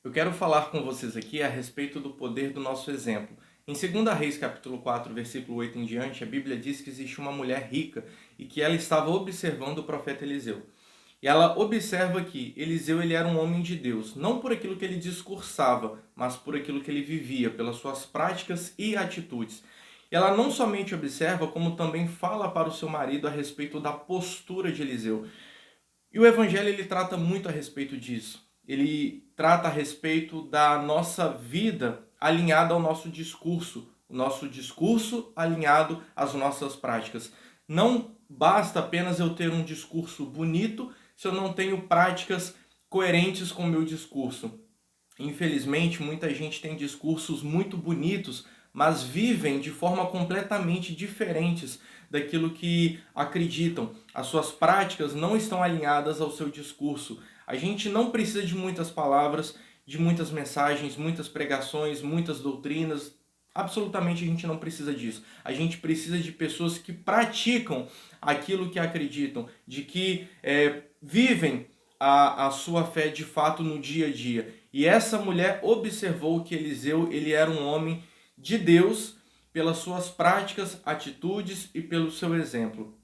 Eu quero falar com vocês aqui a respeito do poder do nosso exemplo. Em 2 Reis, capítulo 4, versículo 8 em diante, a Bíblia diz que existe uma mulher rica e que ela estava observando o profeta Eliseu. E ela observa que Eliseu ele era um homem de Deus, não por aquilo que ele discursava, mas por aquilo que ele vivia, pelas suas práticas e atitudes. E ela não somente observa, como também fala para o seu marido a respeito da postura de Eliseu. E o Evangelho ele trata muito a respeito disso. Ele trata a respeito da nossa vida alinhada ao nosso discurso, o nosso discurso alinhado às nossas práticas. Não basta apenas eu ter um discurso bonito se eu não tenho práticas coerentes com o meu discurso. Infelizmente, muita gente tem discursos muito bonitos, mas vivem de forma completamente diferentes daquilo que acreditam. As suas práticas não estão alinhadas ao seu discurso. A gente não precisa de muitas palavras, de muitas mensagens, muitas pregações, muitas doutrinas. Absolutamente a gente não precisa disso. A gente precisa de pessoas que praticam aquilo que acreditam, de que vivem a sua fé de fato no dia a dia. E essa mulher observou que Eliseu ele era um homem de Deus pelas suas práticas, atitudes e pelo seu exemplo.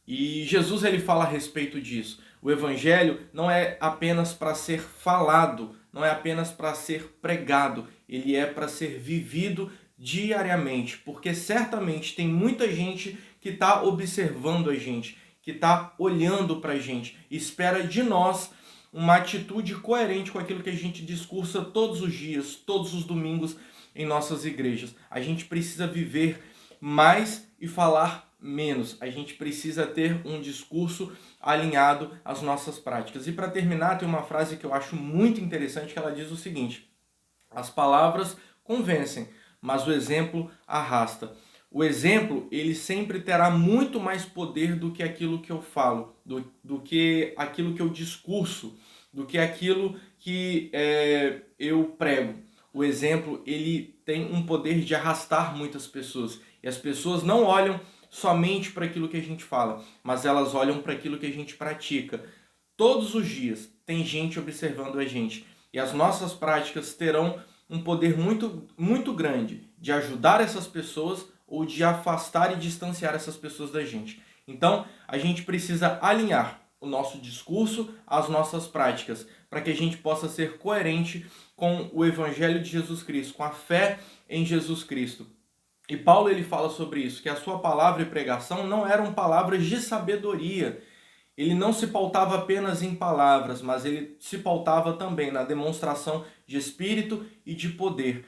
E Jesus ele fala a respeito disso. O evangelho não é apenas para ser falado, não é apenas para ser pregado, ele é para ser vivido diariamente, porque certamente tem muita gente que está observando a gente, que está olhando para a gente, espera de nós uma atitude coerente com aquilo que a gente discursa todos os dias, todos os domingos em nossas igrejas. A gente precisa viver mais e falar menos. A gente precisa ter um discurso alinhado às nossas práticas. E para terminar, tem uma frase que eu acho muito interessante que ela diz o seguinte: as palavras convencem, mas o exemplo arrasta. O exemplo, ele sempre terá muito mais poder do que aquilo que eu falo, do que aquilo que eu discurso, do que aquilo que eu prego. O exemplo, ele tem um poder de arrastar muitas pessoas. E as pessoas não olham somente para aquilo que a gente fala, mas elas olham para aquilo que a gente pratica. Todos os dias tem gente observando a gente. E as nossas práticas terão um poder muito, muito grande de ajudar essas pessoas ou de afastar e distanciar essas pessoas da gente. Então, a gente precisa alinhar o nosso discurso às nossas práticas, para que a gente possa ser coerente com o Evangelho de Jesus Cristo, com a fé em Jesus Cristo. E Paulo ele fala sobre isso, que a sua palavra e pregação não eram palavras de sabedoria. Ele não se pautava apenas em palavras, mas ele se pautava também na demonstração de espírito e de poder.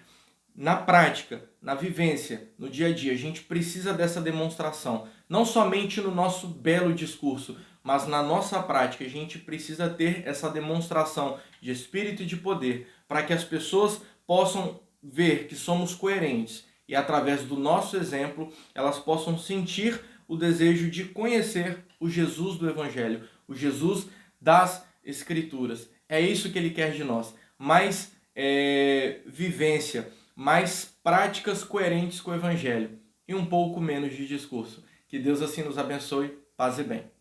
Na prática, na vivência, no dia a dia, a gente precisa dessa demonstração. Não somente no nosso belo discurso, mas na nossa prática. A gente precisa ter essa demonstração de espírito e de poder, para que as pessoas possam ver que somos coerentes e, através do nosso exemplo, elas possam sentir o desejo de conhecer o Jesus do Evangelho, o Jesus das Escrituras. É isso que ele quer de nós. Mais vivência, mais práticas coerentes com o Evangelho e um pouco menos de discurso. Que Deus assim nos abençoe. Paz e bem.